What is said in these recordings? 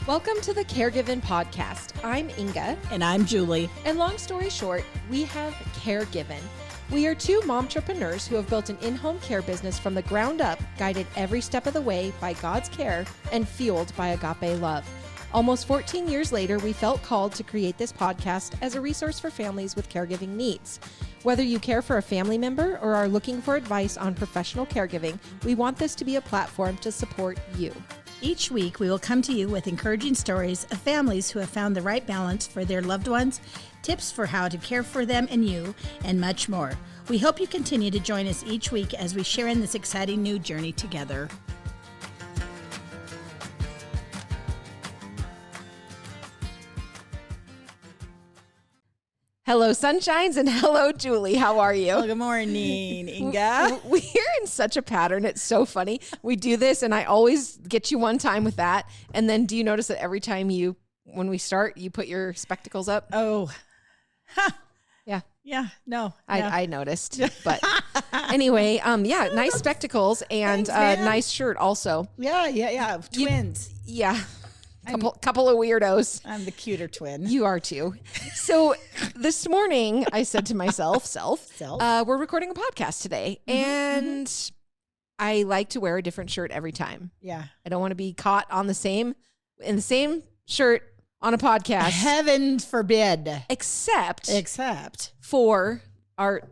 Welcome to the Caregiving Podcast. I'm Inga. And I'm Julie. And long story short, we have Caregiving. We are two momtrepreneurs who have built an in-home care business from the ground up, guided every step of the way by God's care and fueled by agape love. Almost 14 years later, we felt called to create this podcast as a resource for families with caregiving needs. Whether you care for a family member or are looking for advice on professional caregiving, we want this to be a platform to support you. Each week, we will come to you with encouraging stories of families who have found the right balance for their loved ones, tips for how to care for them and you, and much more. We hope you continue to join us each week as we share in this exciting new journey together. Hello, Sunshines, and hello, Julie. How are you? Well, good morning, Inga. We're in such a pattern. It's so funny. We do this, and I always get you one time with that. And then do you notice that every time when we start, you put your spectacles up? Oh, huh. Yeah. Yeah, no. I noticed. But anyway, nice spectacles and Thanks, nice shirt also. Yeah. Twins. Couple of weirdos. I'm the cuter twin. You are too. So this morning I said to myself, we're recording a podcast today, and I like to wear a different shirt every time. Yeah. I don't want to be caught in the same shirt on a podcast. Heaven forbid. Except for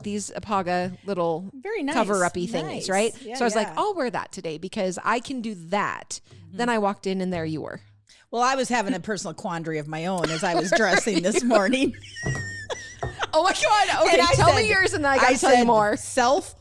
these Apaga little very nice cover-uppy thingies, right? Yeah, so I was like, I'll wear that today because I can do that. Then I walked in and there you were. Well, I was having a personal quandary of my own as I was dressing this morning. Oh my God. Okay, tell me yours and then I got to tell you more. Self.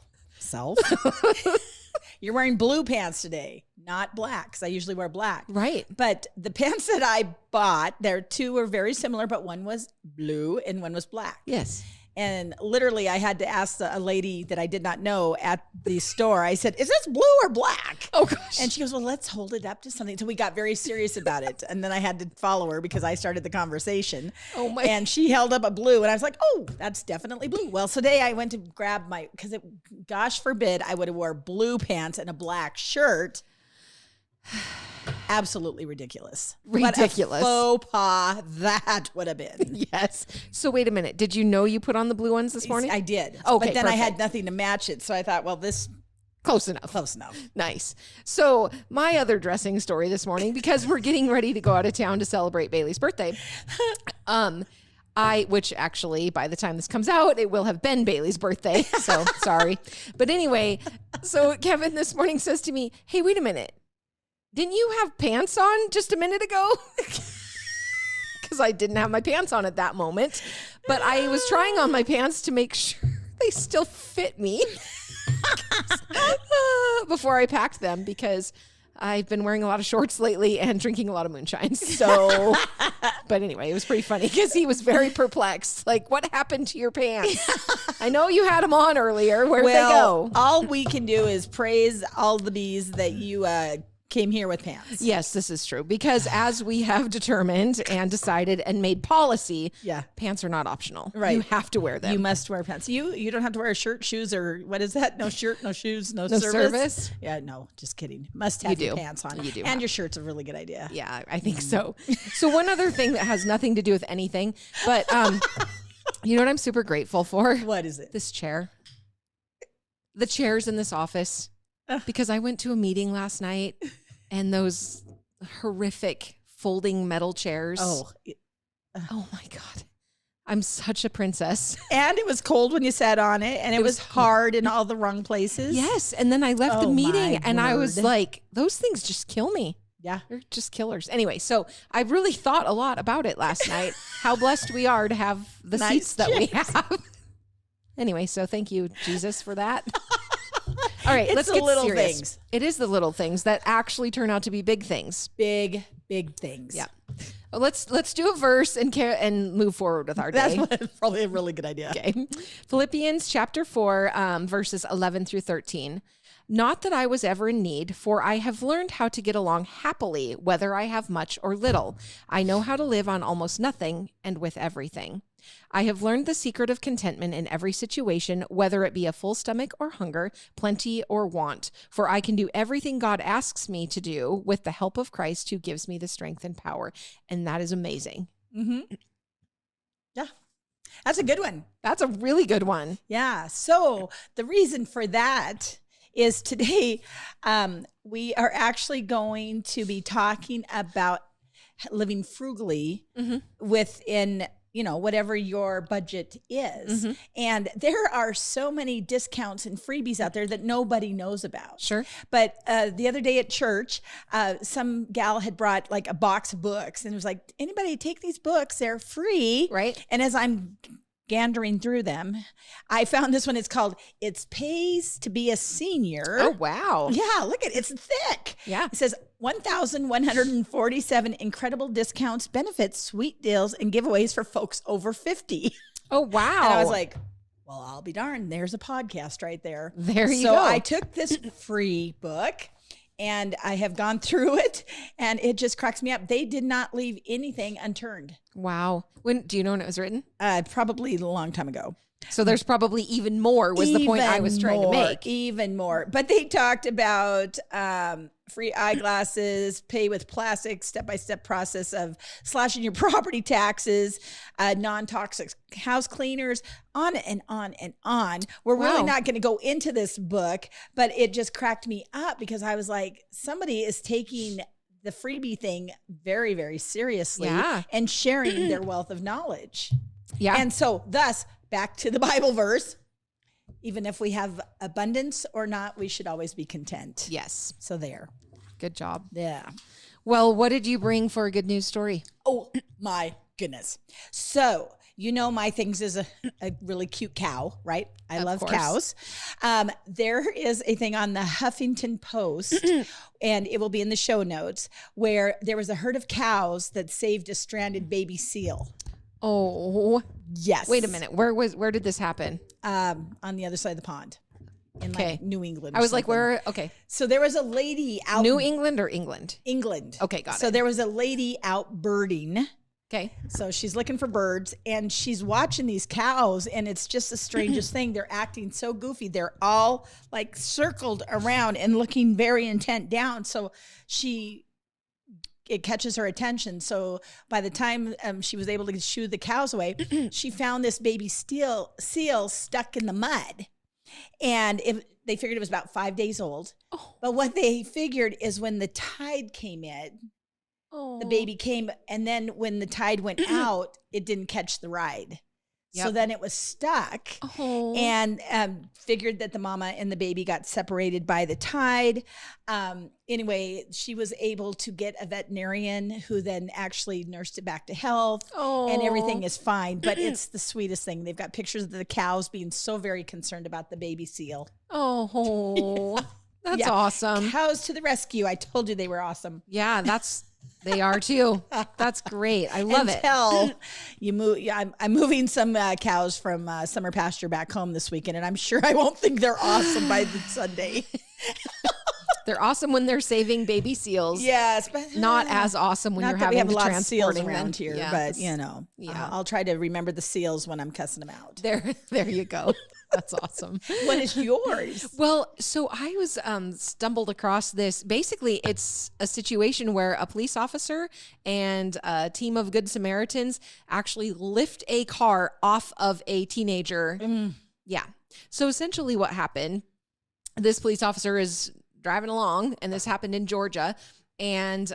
You're wearing blue pants today, not black, because I usually wear black. Right. But the pants that I bought, two were very similar, but one was blue and one was black. Yes. And literally, I had to ask a lady that I did not know at the store. I said, "Is this blue or black?" Oh, gosh. And she goes, "Well, let's hold it up to something." So we got very serious about it. And then I had to follow her because I started the conversation. Oh, my. And she held up a blue. And I was like, "Oh, that's definitely blue." Well, today I went to grab because gosh forbid, I would have wore blue pants and a black shirt. Absolutely ridiculous. Ridiculous. What a faux pas that would have been. Yes. So wait a minute. Did you know you put on the blue ones this morning? I did. Okay, but then I had perfect. nothing to match it. So I thought, well, this... Close enough. Nice. So my other dressing story this morning, because we're getting ready to go out of town to celebrate Bailey's birthday, which actually by the time this comes out, it will have been Bailey's birthday. So sorry. But anyway, so Kevin this morning says to me, "Hey, wait a minute. Didn't you have pants on just a minute ago?" Because I didn't have my pants on at that moment. But I was trying on my pants to make sure they still fit me before I packed them, because I've been wearing a lot of shorts lately and drinking a lot of moonshine. So, but anyway, it was pretty funny because he was very perplexed. Like, what happened to your pants? I know you had them on earlier. Where'd they go? All we can do is praise all the bees that you came here with pants. Yes, this is true. Because as we have determined and decided and made policy, pants are not optional. Right. You have to wear them. You must wear pants. You don't have to wear a shirt, shoes, or what is that? No shirt, no shoes, no service. Yeah, no, just kidding. Must have your pants on. You do. And your shirt's a really good idea. Yeah, I think so. So one other thing that has nothing to do with anything, but you know what I'm super grateful for? What is it? This chair. The chairs in this office. Because I went to a meeting last night and those horrific folding metal chairs. Oh my God. I'm such a princess. And it was cold when you sat on it, and it was hard in all the wrong places. Yes. And then I left the meeting and I was like, those things just kill me. Yeah. They're just killers. Anyway, so I really thought a lot about it last night, how blessed we are to have the seats that we have. Anyway, so thank you, Jesus, for that. All right, let's get little serious. Things. It is the little things that actually turn out to be big things. Big things. Yeah. Well, let's do a verse and move forward with our day. That's probably a really good idea. Okay. Philippians chapter 4, verses 11 through 13. Not that I was ever in need, for I have learned how to get along happily, whether I have much or little. I know how to live on almost nothing and with everything. I have learned the secret of contentment in every situation, whether it be a full stomach or hunger, plenty or want. For I can do everything God asks me to do with the help of Christ who gives me the strength and power. And that is amazing. Mm-hmm. Yeah. That's a good one. That's a really good one. Yeah. So the reason for that is today we are actually going to be talking about living frugally within, whatever your budget is. And there are so many discounts and freebies out there that nobody knows about. Sure. But the other day at church, some gal had brought like a box of books and it was like, anybody take these books, they're free. Right. And as I'm gandering through them, I found this one. It's called It Pays to Be a Senior. Oh, wow. Yeah, look at it. It's thick. Yeah. It says 1,147 incredible discounts, benefits, sweet deals, and giveaways for folks over 50. Oh, wow. And I was like, well, I'll be darned. There's a podcast right there. There you go. go. So I took this free book and I have gone through it and it just cracks me up. They did not leave anything unturned. Wow. Do you know when it was written? Probably a long time ago. So there's probably even more was the point I was trying to make. Even more. But they talked about free eyeglasses, pay with plastic, step-by-step process of slashing your property taxes, non-toxic house cleaners, on and on and on. We're really not going to go into this book, but it just cracked me up because I was like, somebody is taking the freebie thing very, very seriously and sharing their wealth of knowledge. Yeah. And so thus, back to the Bible verse, even if we have abundance or not, we should always be content. Yes. So there. Good job. Yeah. Well, what did you bring for a good news story? Oh my goodness. So, my things is a really cute cow, right? I love cows. There is a thing on the Huffington Post, and it will be in the show notes, where there was a herd of cows that saved a stranded baby seal. Oh, yes. Wait a minute. Where did this happen? On the other side of the pond in like New England. I was like, where? Okay. So there was a lady out. New England or England? England. Okay, got it. So there was a lady out birding. Okay. So she's looking for birds and she's watching these cows and it's just the strangest thing. They're acting so goofy. They're all like circled around and looking very intent down. So it catches her attention. So by the time she was able to shoo the cows away, she found this baby seal stuck in the mud. And they figured it was about 5 days old. Oh. But what they figured is when the tide came in, the baby came, and then when the tide went out, it didn't catch the ride. Yep. So then it was stuck and figured that the mama and the baby got separated by the tide. Anyway, she was able to get a veterinarian who then actually nursed it back to health and everything is fine. But it's the sweetest thing. They've got pictures of the cows being so very concerned about the baby seal. Oh, that's awesome. Cows to the rescue. I told you they were awesome. Yeah, they are too. That's great. I love it. You move. Yeah, I'm moving some cows from summer pasture back home this weekend, and I'm sure I won't think they're awesome by the Sunday. They're awesome when they're saving baby seals. Yes, but not as awesome when you're having to transport them around here. Yeah, but I'll try to remember the seals when I'm cussing them out. There you go. That's awesome. What is yours? Well, so I was stumbled across this. Basically, it's a situation where a police officer and a team of Good Samaritans actually lift a car off of a teenager. Yeah. So essentially what happened, this police officer is driving along, and this happened in Georgia, and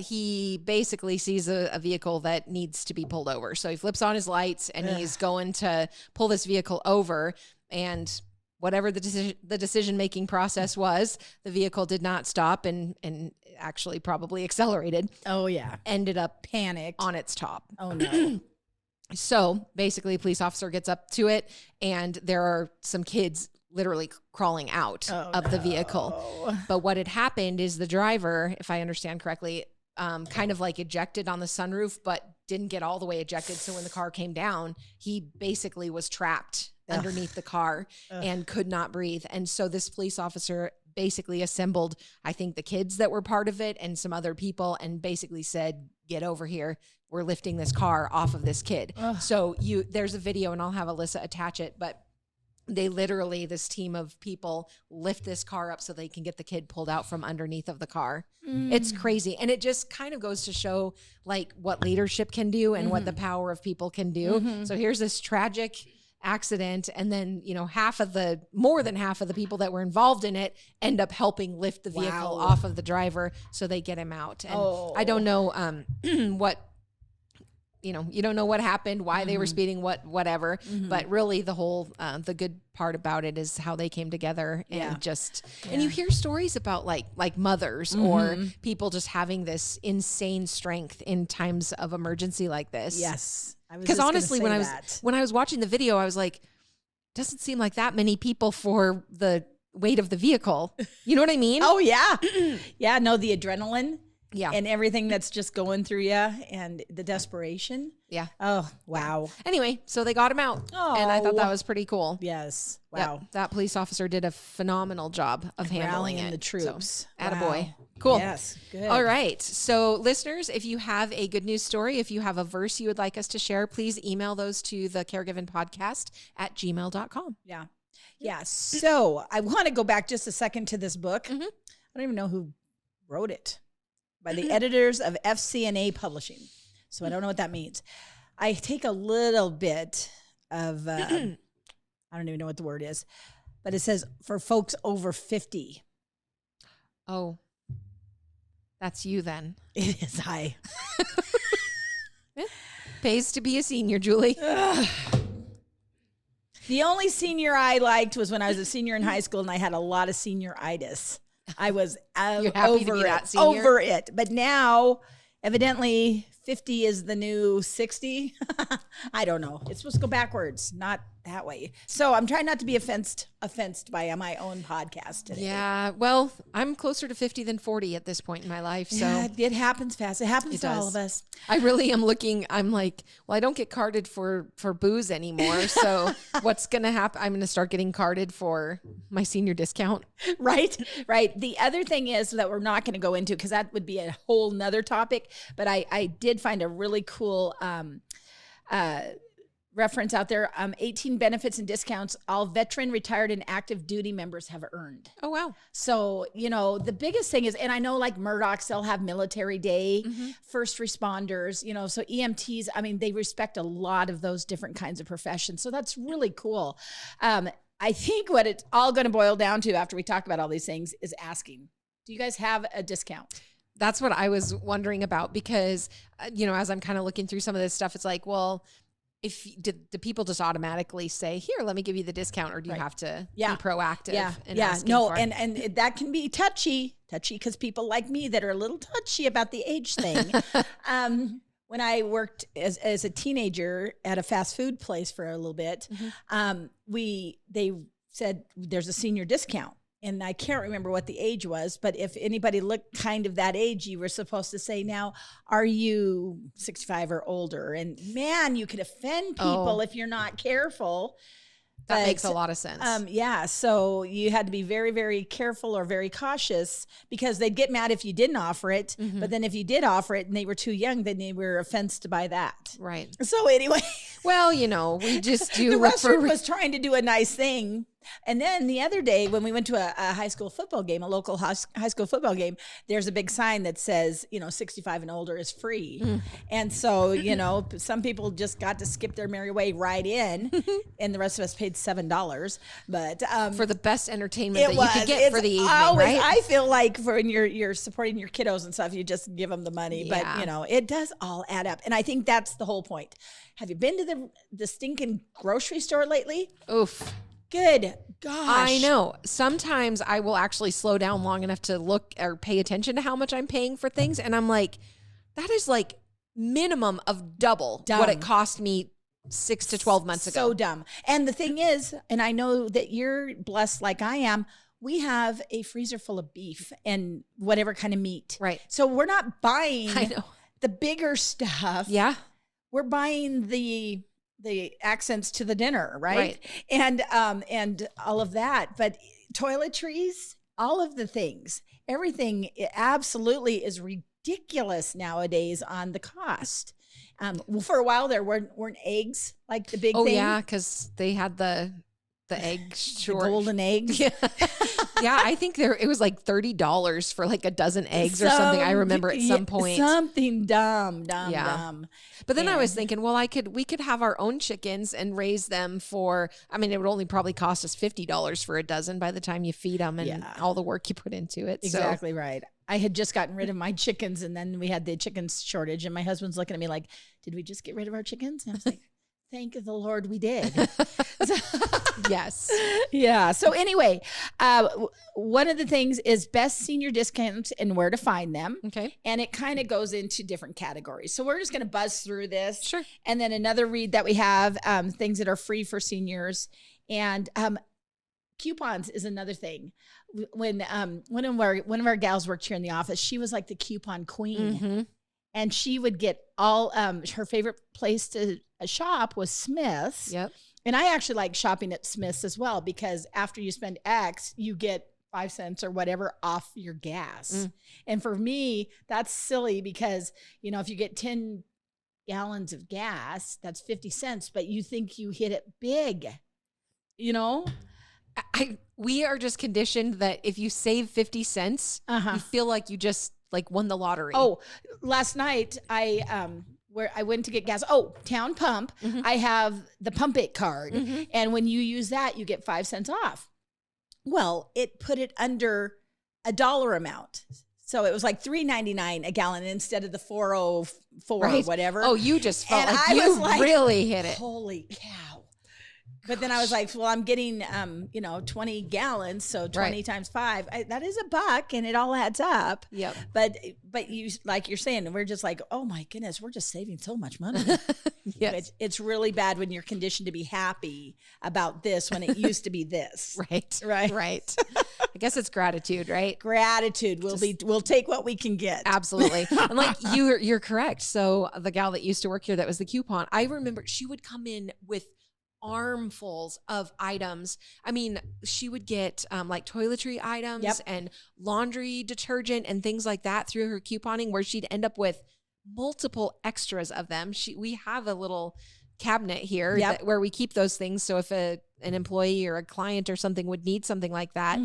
he basically sees a vehicle that needs to be pulled over. So he flips on his lights, and he's going to pull this vehicle over, and whatever the decision-making process was, the vehicle did not stop and actually probably accelerated. Oh, yeah. Ended up panicked on its top. Oh, no. So basically, a police officer gets up to it, and there are some kids literally crawling out of the vehicle. But what had happened is the driver, if I understand correctly, kind of like ejected on the sunroof, but didn't get all the way ejected. So when the car came down, he basically was trapped underneath the car and could not breathe. And so this police officer basically assembled, I think, the kids that were part of it and some other people, and basically said, get over here. We're lifting this car off of this kid. Ugh. So there's a video, and I'll have Alyssa attach it, but they literally, this team of people, lift this car up so they can get the kid pulled out from underneath of the car. It's crazy. And it just kind of goes to show like what leadership can do and what the power of people can do. So here's this tragic accident. And then, more than half of the people that were involved in it end up helping lift the vehicle off of the driver so they get him out. And I don't know what, you don't know what happened, why they were speeding, whatever. But really the whole, the good part about it is how they came together and and you hear stories about like mothers or people just having this insane strength in times of emergency like this. Yes. Because honestly, when I was watching the video, I was like, doesn't seem like that many people for the weight of the vehicle. You know what I mean? Oh yeah. Yeah. No, the adrenaline. Yeah. And everything that's just going through you and the desperation. Yeah. Oh, wow. Anyway, so they got him out. Oh. And I thought that was pretty cool. Yes. Wow. Yep, that police officer did a phenomenal job of handling rallying it. the troops. So, attaboy. Cool. Yes. Good. All right. So listeners, if you have a good news story, if you have a verse you would like us to share, please email those to the caregivenpodcast@gmail.com. Yeah. Yeah. So I want to go back just a second to this book. I don't even know who wrote it. By the editors of FCNA Publishing. So I don't know what that means. I take a little bit of, I don't even know what the word is, but it says for folks over 50. Oh, that's you then. It is I. Pays to be a senior, Julie. The only senior I liked was when I was a senior in high school and I had a lot of senioritis. I was over it. But now, evidently, 50 is the new 60. I don't know. It's supposed to go backwards, not that way. So I'm trying not to be offensed by my own podcast today. Yeah. Well, I'm closer to 50 than 40 at this point in my life. So yeah, it happens fast. It happens to all of us. I really am looking. I'm like, well, I don't get carded for booze anymore. So what's going to happen? I'm going to start getting carded for my senior discount. Right. Right. The other thing is that we're not going to go into, because that would be a whole nother topic. But I did find a really cool reference out there. 18 benefits and discounts all veteran, retired, and active duty members have earned. Oh, wow. So, the biggest thing is, and I know like Murdoch's, they'll have military day, first responders, so EMTs, I mean, they respect a lot of those different kinds of professions. So that's really cool. I think what it's all going to boil down to after we talk about all these things is asking, do you guys have a discount? That's what I was wondering about because, as I'm kind of looking through some of this stuff, it's like, well, do people just automatically say, here, let me give you the discount, or do you have to be proactive? And that can be touchy because people like me that are a little touchy about the age thing. When I worked as a teenager at a fast food place for a little bit, they said there's a senior discount. And I can't remember what the age was, but if anybody looked kind of that age, you were supposed to say, now, are you 65 or older? And man, you could offend people if you're not careful. That makes a lot of sense. So you had to be very, very careful or very cautious because they'd get mad if you didn't offer it. But then if you did offer it and they were too young, then they were offended by that. Right. So anyway. Well, we just do. The restaurant was trying to do a nice thing. And then the other day when we went to a high school football game, a local high school football game, there's a big sign that says, 65 and older is free. And so, some people just got to skip their merry way right in and the rest of us paid $7. But for the best entertainment that you could get for the evening, right? I feel like for when you're supporting your kiddos and stuff, you just give them the money. Yeah. But, it does all add up. And I think that's the whole point. Have you been to the stinking grocery store lately? Oof. Good gosh. I know. Sometimes I will actually slow down long enough to look or pay attention to how much I'm paying for things. And I'm like, that is like minimum of double what it cost me 6 to 12 months ago. So dumb. And the thing is, and I know that you're blessed like I am, we have a freezer full of beef and whatever kind of meat. Right. So we're not buying the bigger stuff. Yeah. We're buying the accents to the dinner, right? And all of that. But toiletries, all of the things, everything absolutely is ridiculous nowadays on the cost. Well, for a while there weren't eggs like the big Oh thing. yeah, because they had the egg short. The golden eggs. Yeah. Yeah, I think it was like $30 for like a dozen eggs or something. I remember at some point. Something dumb. But then I was thinking, well, we could have our own chickens and raise them for, I mean, it would only probably cost us $50 for a dozen by the time you feed them and all the work you put into it. Exactly right. I had just gotten rid of my chickens, and then we had the chicken shortage, and my husband's looking at me like, did we just get rid of our chickens? And I was like, thank the Lord we did. Yes. Yeah. So anyway, one of the things is best senior discounts and where to find them. Okay. And it kind of goes into different categories. So we're just going to buzz through this. Sure. And then another read that we have, things that are free for seniors. And coupons is another thing. When one of our gals worked here in the office, she was like the coupon queen. Mm-hmm. And she would get all her favorite place to shop was Smith's. Yep. And I actually like shopping at Smith's as well, because after you spend X, you get 5 cents or whatever off your gas. And for me, that's silly because, you know, if you get 10 gallons of gas, that's 50 cents, but you think you hit it big, you know? We are just conditioned that if you save 50 cents, you feel like you just like won the lottery. Oh, last night where I went to get gas. Oh, Town Pump. Mm-hmm. I have the Pump It card. Mm-hmm. And when you use that, you get 5 cents off. Well, it put it under a dollar amount. So it was like $3.99 a gallon instead of the $4.04 or whatever. Oh, you just felt And like I you was like, really hit it. Holy cow. But then I was like, well, I'm getting, 20 gallons. So 20 times 5, that is $1 and it all adds up. Yep. But you, like you're saying, we're just like, oh my goodness, we're just saving so much money. Yes. It's really bad when you're conditioned to be happy about this when it used to be this. Right. I guess it's gratitude, right? Gratitude. We'll take what we can get. Absolutely. And like you're correct. So the gal that used to work here, that was the coupon. I remember she would come in with armfuls of items. I mean, she would get like toiletry items and laundry detergent and things like that through her couponing, where she'd end up with multiple extras of them. We have a little cabinet here where we keep those things. So if an employee or a client or something would need something like that,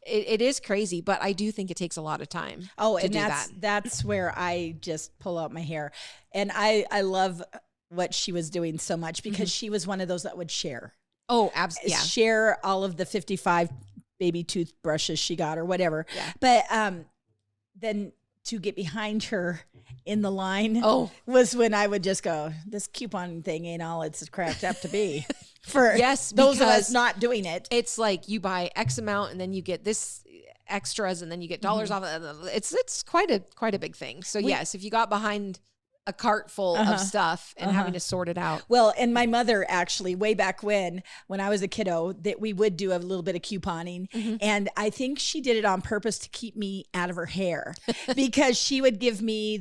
it is crazy, but I do think it takes a lot of time. Oh, and that's where I just pull out my hair. And I love what she was doing so much, because she was one of those that would share. Oh, absolutely. Yeah. Share all of the 55 baby toothbrushes she got or whatever. Yeah. But then to get behind her in the line was when I would just go, this coupon thing ain't all it's cracked up to be. For those of us not doing it. It's like you buy X amount and then you get this extras and then you get dollars off. It's quite a big thing. So yes, if you got behind a cart full of stuff and having to sort it out. Well, and my mother actually, way back when I was a kiddo, that we would do a little bit of couponing. And I think she did it on purpose to keep me out of her hair, because she would give me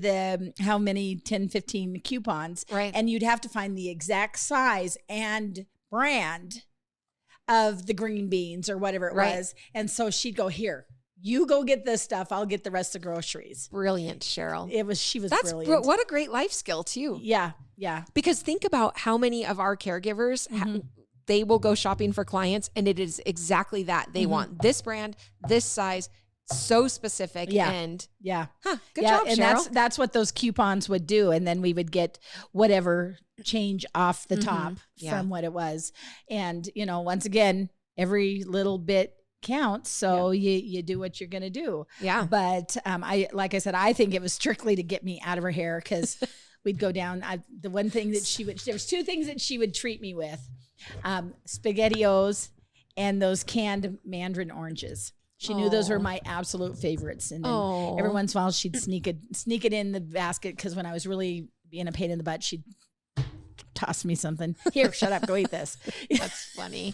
how many 10, 15 coupons. Right. And you'd have to find the exact size and brand of the green beans or whatever it was. And so she'd go, here, you go get this stuff. I'll get the rest of the groceries. Brilliant, Cheryl. She was brilliant. What a great life skill too. Yeah. Because think about how many of our caregivers, they will go shopping for clients and it is exactly that. They want this brand, this size, so specific. And good job, and Cheryl. that's what those coupons would do. And then we would get whatever change off the top from what it was. And, once again, every little bit counts. So you do what you're going to do. Yeah. But like I said, I think it was strictly to get me out of her hair, because we'd go down. The one thing that there was 2 things that she would treat me with, SpaghettiOs and those canned mandarin oranges. She knew those were my absolute favorites. And then every once in a while she'd sneak it in the basket, because when I was really being a pain in the butt, she'd toss me something. Here, shut up, go eat this. That's funny.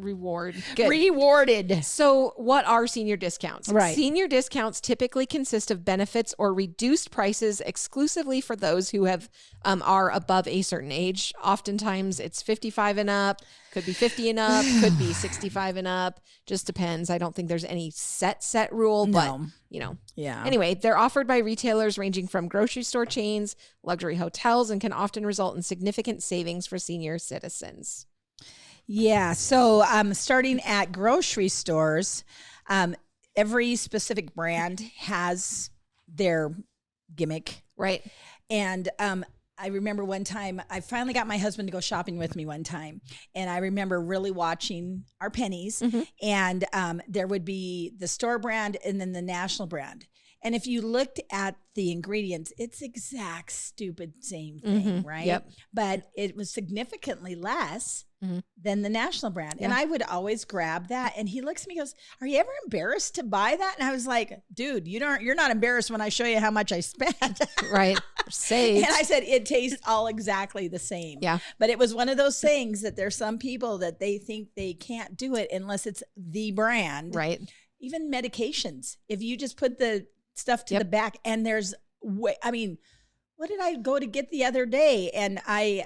Rewarded. So what are senior discounts? Right. Senior discounts typically consist of benefits or reduced prices exclusively for those who have are above a certain age. Oftentimes it's 55 and up, could be 50 and up, could be 65 and up. Just depends. I don't think there's any set rule, but Yeah. Anyway, they're offered by retailers ranging from grocery store chains, luxury hotels, and can often result in significant savings for senior citizens. Yeah. So starting at grocery stores, every specific brand has their gimmick. Right. And I remember one time, I finally got my husband to go shopping with me one time. And I remember really watching our pennies. And there would be the store brand and then the national brand. And if you looked at the ingredients, it's exact stupid same thing, right? Yep. But it was significantly less than the national brand. Yeah. And I would always grab that. And he looks at me and goes, "Are you ever embarrassed to buy that?" And I was like, "Dude, you're not embarrassed when I show you how much I spent." Right. Saved. And I said, it tastes all exactly the same. Yeah. But it was one of those things that there's some people that they think they can't do it unless it's the brand. Right. Even medications. If you just put the stuff to the back and there's what did I go to get the other day? And I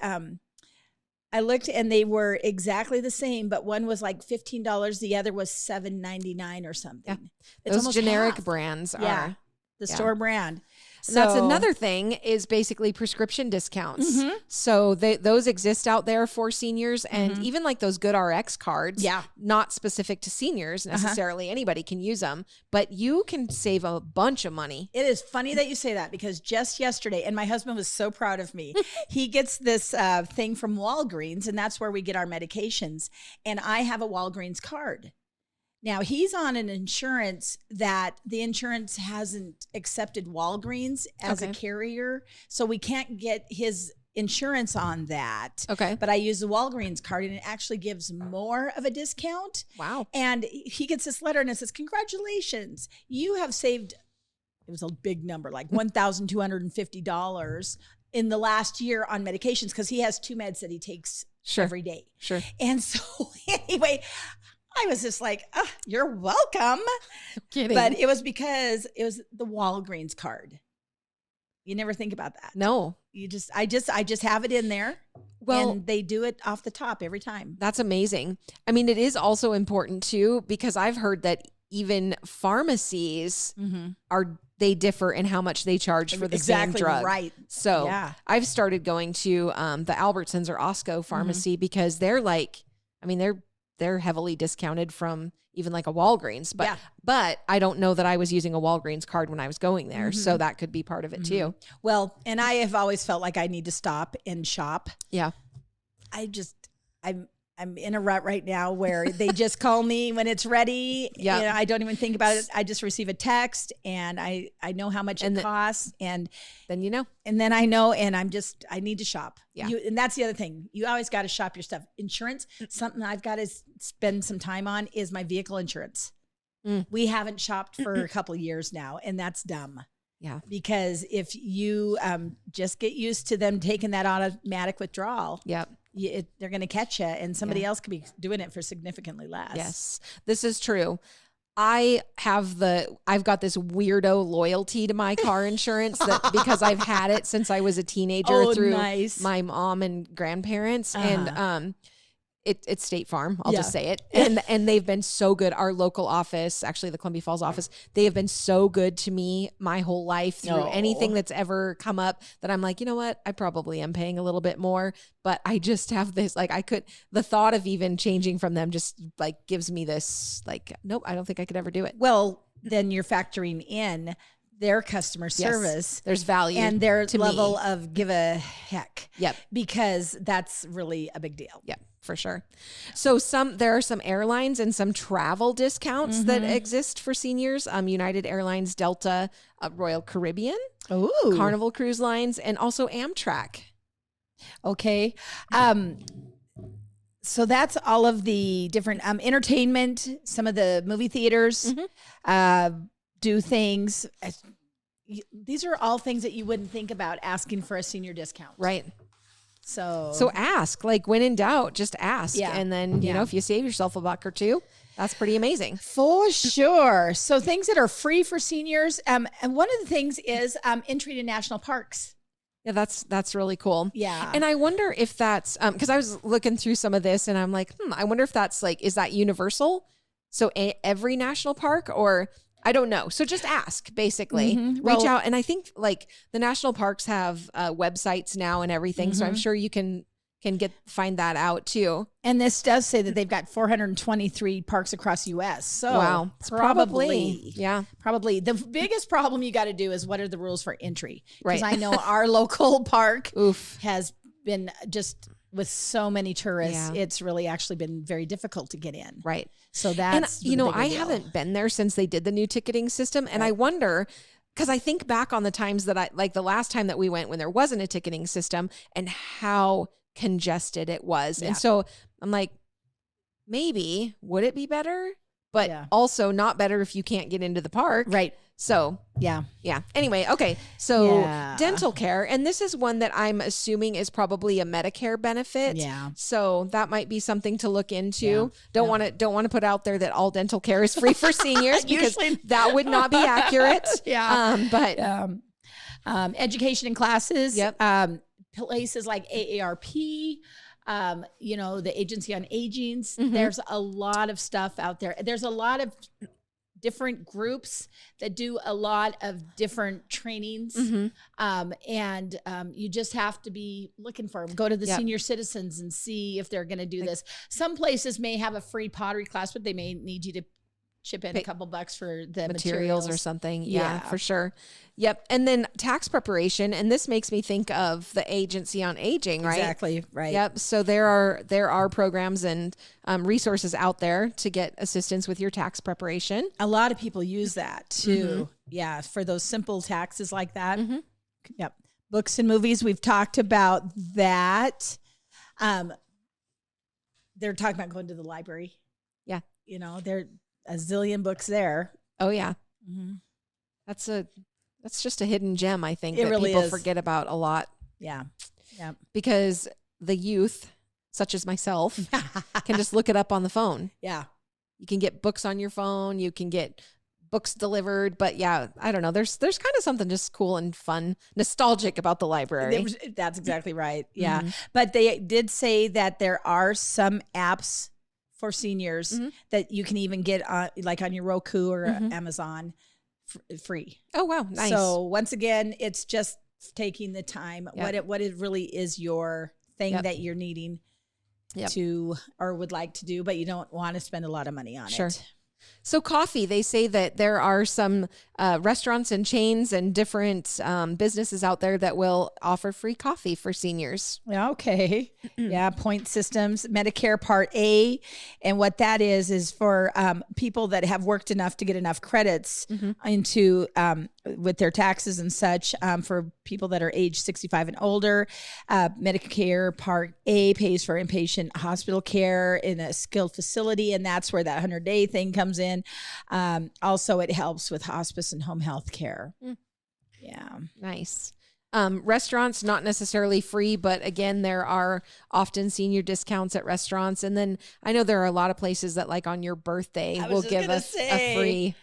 looked and they were exactly the same, but one was like $15, the other was $7.99 or something. Yeah. Those generic brands are the store brand. So that's another thing is basically prescription discounts. So those exist out there for seniors and even like those Good RX cards, not specific to seniors necessarily. Anybody can use them, but you can save a bunch of money. It is funny that you say that because just yesterday, and my husband was so proud of me, he gets this thing from Walgreens and that's where we get our medications. And I have a Walgreens card. Now, he's on an insurance that the insurance hasn't accepted Walgreens as a carrier, so we can't get his insurance on that. Okay. But I use the Walgreens card, and it actually gives more of a discount. Wow. And he gets this letter, and it says, "Congratulations, you have saved," it was a big number, like $1,250 in the last year on medications, because he has 2 meds that he takes every day. Sure. And so anyway, I was just like, "Oh, you're welcome." Kidding. But it was because it was the Walgreens card. You never think about that. No. I just have it in there. Well, and they do it off the top every time. That's amazing. I mean, it is also important too, because I've heard that even pharmacies they differ in how much they charge for the same drug. Right. So I've started going to the Albertsons or Osco pharmacy because they're like, I mean, they're heavily discounted from even like a Walgreens, but I don't know that I was using a Walgreens card when I was going there. So that could be part of it too. Well, and I have always felt like I need to stop and shop. Yeah. I'm in a rut right now where they just call me when it's ready. Yeah. You know, I don't even think about it. I just receive a text and I know how much it costs. And then, you know, and then I know, and I need to shop. Yeah. And that's the other thing. You always got to shop your stuff. Insurance, something I've got to spend some time on is my vehicle insurance. We haven't shopped for a couple of years now, and that's dumb. Yeah. Because if you just get used to them taking that automatic withdrawal. Yep. They're going to catch you, and somebody else could be doing it for significantly less. Yes, this is true. I've got this weirdo loyalty to my car insurance that because I've had it since I was a teenager through my mom and grandparents. And it's State Farm. I'll just say it. And they've been so good. Our local office, actually the Columbia Falls office, they have been so good to me my whole life through anything that's ever come up that I'm like, you know what? I probably am paying a little bit more, but I just have this, like the thought of even changing from them just like gives me this like, nope, I don't think I could ever do it. Well, then you're factoring in their customer service. There's value and their to level me. of give a heck. Yep. Because that's really a big deal. Yep. For sure. So there are some airlines and some travel discounts that exist for seniors. United Airlines, Delta, Royal Caribbean, Carnival Cruise Lines, and also Amtrak. Okay. So that's all of the different entertainment. Some of the movie theaters do things. These are all things that you wouldn't think about asking for a senior discount. Right. So ask, like when in doubt, just ask. Yeah. And then, you know, if you save yourself $1 or $2, that's pretty amazing. For sure. So things that are free for seniors. And one of the things is entry to national parks. Yeah, that's really cool. Yeah. And I wonder if that's, because I was looking through some of this and I'm like, I wonder if that's like, is that universal? So every national park, or I don't know. So just ask, basically. Reach out. And I think like the national parks have websites now and everything. So I'm sure you can find that out too. And this does say that they've got 423 parks across the U.S. So wow, probably. Probably The biggest problem you got to do is what are the rules for entry? Because Right. I know our local park Oof. has been just with so many tourists. It's really actually been very difficult to get in. Right. So that's, and you know, I haven't been there since they did the new ticketing system. And I wonder, because I think back on the times that like the last time that we went when there wasn't a ticketing system and how congested it was. Yeah. And so I'm like, maybe would it be better? But Yeah. also not better if you can't get into the park. Right. So Yeah. Anyway, okay. So Yeah. dental care, and this is one that I'm assuming is probably a Medicare benefit. Yeah. So that might be something to look into. Yeah. Don't want to put out there that all dental care is free for seniors because Usually- that would not be accurate. Yeah. But Education and classes. Yep. Places like AARP, you know, the Agency on Aging. Mm-hmm. There's a lot of stuff out there. There's a lot of different groups that do a lot of different trainings. And you just have to be looking for them. Go to the Yep. senior citizens and see if they're going to do this. Some places may have a free pottery class, but they may need you to chip in a couple bucks for the materials or something. Yeah, Yeah. for sure. Yep. And then tax preparation. And this makes me think of the Agency on Aging, right? Exactly. Right. Yep. So there are programs and resources out there to get assistance with your tax preparation. A lot of people use that too. Yeah. For those simple taxes like that. Yep. Books and movies. We've talked about that. They're talking about going to the library. Yeah. You know, there a zillion books there. Oh yeah. That's just a hidden gem, I think, It that really people is. forget about a lot Yeah. Yeah. because the youth, such as myself, can just look it up on the phone. Yeah. You can get books on your phone. You can get books delivered. But yeah, I don't know. There's kind of something just cool and fun, nostalgic about the library. That's exactly right. Yeah. But they did say that there are some apps for seniors that you can even get on, like on your Roku or Amazon free. Oh, wow. Nice. So once again, it's just taking the time. Yep. What it really is your thing Yep. that you're needing Yep. to or would like to do, but you don't want to spend a lot of money on Sure. it. So coffee, they say that there are some restaurants and chains and different businesses out there that will offer free coffee for seniors. Yeah, okay. Yeah, point systems, Medicare Part A. And what that is for people that have worked enough to get enough credits into with their taxes and such. For people that are age 65 and older, Medicare Part A pays for inpatient hospital care in a skilled facility. And that's where that 100-day thing comes in. Also, it helps with hospice and home health care. Yeah. Nice. Restaurants, not necessarily free, but again, there are often senior discounts at restaurants. And then I know there are a lot of places that, like on your birthday, will give us a free.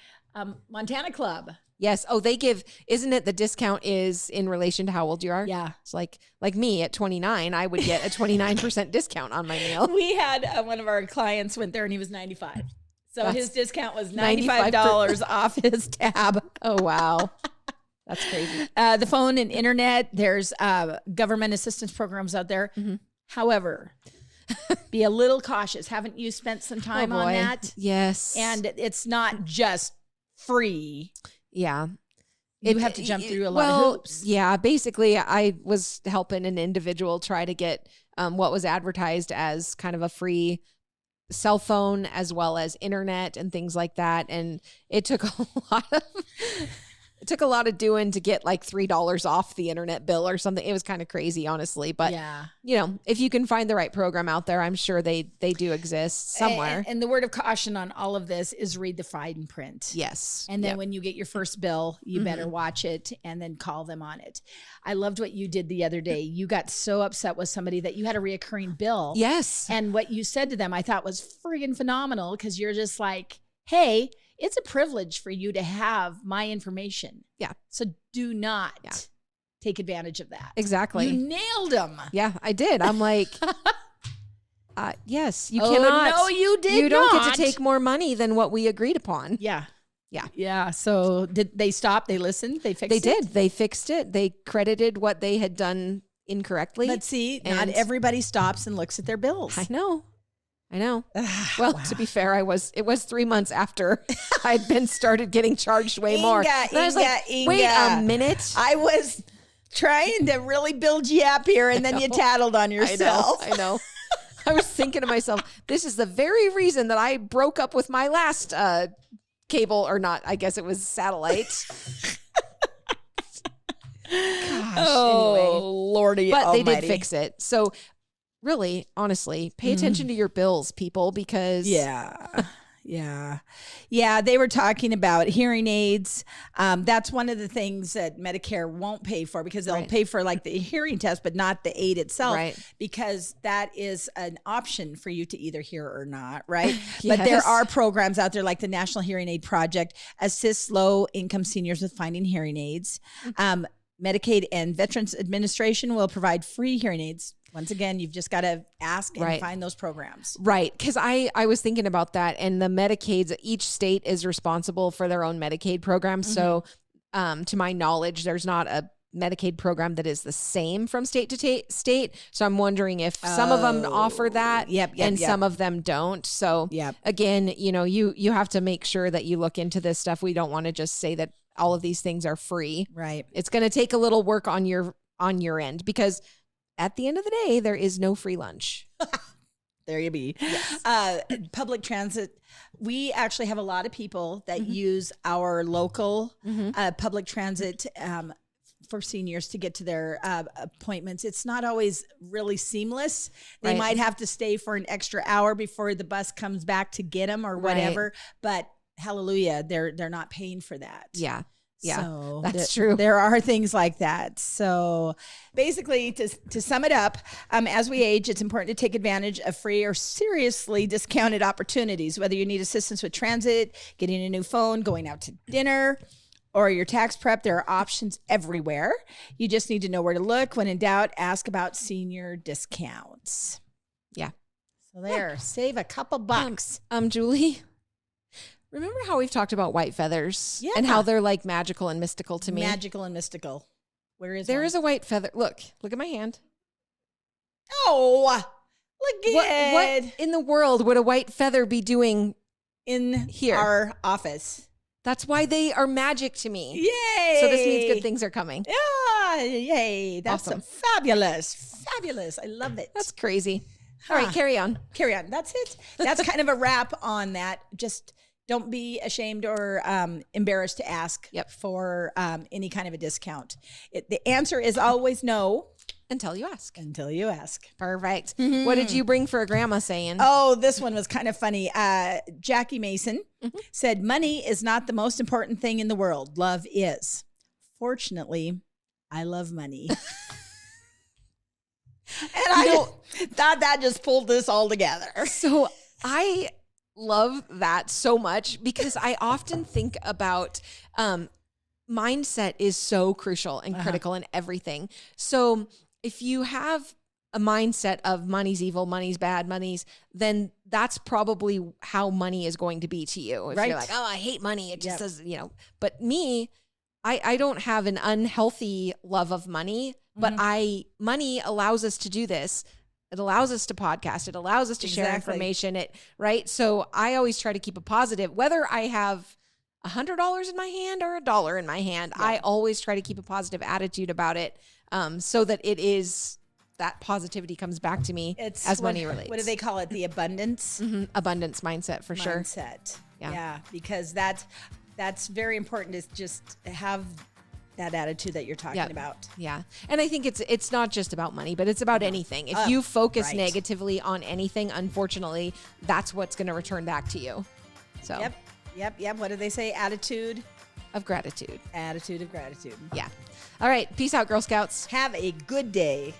Montana Club. Yes. Oh, they give, isn't it the discount is in relation to how old you are? Yeah. It's like me at 29, I would get a 29% discount on my meal. We had one of our clients went there and he was 95. So That's his discount was $95 $95 off his tab. Oh, wow. That's crazy. The phone and internet, there's government assistance programs out there. However, be a little cautious. Haven't you spent some time on that? Yes. And it's not just free. Yeah. You have to jump through a lot of hoops. Yeah. Basically, I was helping an individual try to get what was advertised as kind of a free cell phone as well as internet and things like that. And it took a took a lot of doing to get like $3 off the internet bill or something. It was kind of crazy, honestly. But, if you can find the right program out there, I'm sure they do exist somewhere. And the word of caution on all of this is read the fine print. Yes. And then when you get your first bill, you better watch it and then call them on it. I loved what you did the other day. You got so upset with somebody that you had a reoccurring bill. Yes. And what you said to them, I thought was friggin' phenomenal, because you're just like, hey, it's a privilege for you to have my information. Yeah. So do not take advantage of that. Exactly. You nailed them. Yeah, I did. I'm like, yes, you Oh, cannot. no, you did You don't not. get to take more money than what we agreed upon. Yeah. Yeah. Yeah. So did they stop? They listened? They fixed it? They did. They fixed it. They credited what they had done incorrectly. But see, not everybody stops and looks at their bills. I know. Well, to be fair, it was 3 months after I'd been started getting charged way more. And I was like, wait a minute. I was trying to really build you up here, and then you tattled on yourself. I know. I was thinking to myself, this is the very reason that I broke up with my last cable, or not, I guess it was satellite. Gosh, anyway. Lordy But almighty. they did fix it. So really, honestly, pay attention to your bills, people, because Yeah, they were talking about hearing aids. That's one of the things that Medicare won't pay for, because they'll pay for like the hearing test, but not the aid itself, because that is an option for you to either hear or not, right? Yes. But there are programs out there like the National Hearing Aid Project assists low-income seniors with finding hearing aids. Medicaid and Veterans Administration will provide free hearing aids. Once again, you've just got to ask and find those programs. Right. Because I was thinking about that, and the Medicaids, each state is responsible for their own Medicaid program. So to my knowledge, there's not a Medicaid program that is the same from state to state. So I'm wondering if some of them offer that and some of them don't. So again, you have to make sure that you look into this stuff. We don't want to just say that all of these things are free. Right. It's going to take a little work on your end, because at the end of the day, there is no free lunch. There you be. Yes. Public transit. We actually have a lot of people that use our local public transit for seniors to get to their appointments. It's not always really seamless. They might have to stay for an extra hour before the bus comes back to get them or whatever. But hallelujah, they're not paying for that. Yeah. Yeah, so that's true. There are things like that. So basically, to sum it up, as we age, it's important to take advantage of free or seriously discounted opportunities, whether you need assistance with transit, getting a new phone, going out to dinner, or your tax prep. There are options everywhere. You just need to know where to look. When in doubt, ask about senior discounts. Yeah. So there, save a couple bucks. Julie, remember how we've talked about white feathers and how they're like magical and mystical to me? Magical and mystical. Where is there? Is a white feather. Look at my hand. Oh, look at what in the world would a white feather be doing in here? Our office. That's why they are magic to me. Yay. So this means good things are coming. Yeah, yay. That's awesome. Fabulous. I love it. That's crazy. All right, carry on. That's it. That's kind of a wrap on that. Just don't be ashamed or embarrassed to ask for any kind of a discount. The answer is always no. Until you ask. Perfect. What did you bring for a grandma saying? Oh, this one was kind of funny. Jackie Mason said, money is not the most important thing in the world. Love is. Fortunately, I love money. And I thought that just pulled this all together. So I love that so much, because I often think about mindset is so crucial and critical in everything. So if you have a mindset of money's evil, money's bad, then that's probably how money is going to be to you. If you're like, oh, I hate money. It just does, but me, I don't have an unhealthy love of money, but money allows us to do this. It allows us to podcast. It allows us to share information. So I always try to keep a positive, whether I have $100 in my hand or $1 in my hand. I always try to keep a positive attitude about it, so that it is that positivity comes back to me as money relates. What do they call it? The abundance? Abundance mindset for sure. Yeah, because that's That's very important, is just have that attitude that you're talking about. Yeah. And I think it's not just about money, but it's about anything. If you focus negatively on anything, unfortunately, that's what's going to return back to you. So Yep. What do they say? Attitude of gratitude. Attitude of gratitude. Yeah. All right. Peace out, Girl Scouts. Have a good day.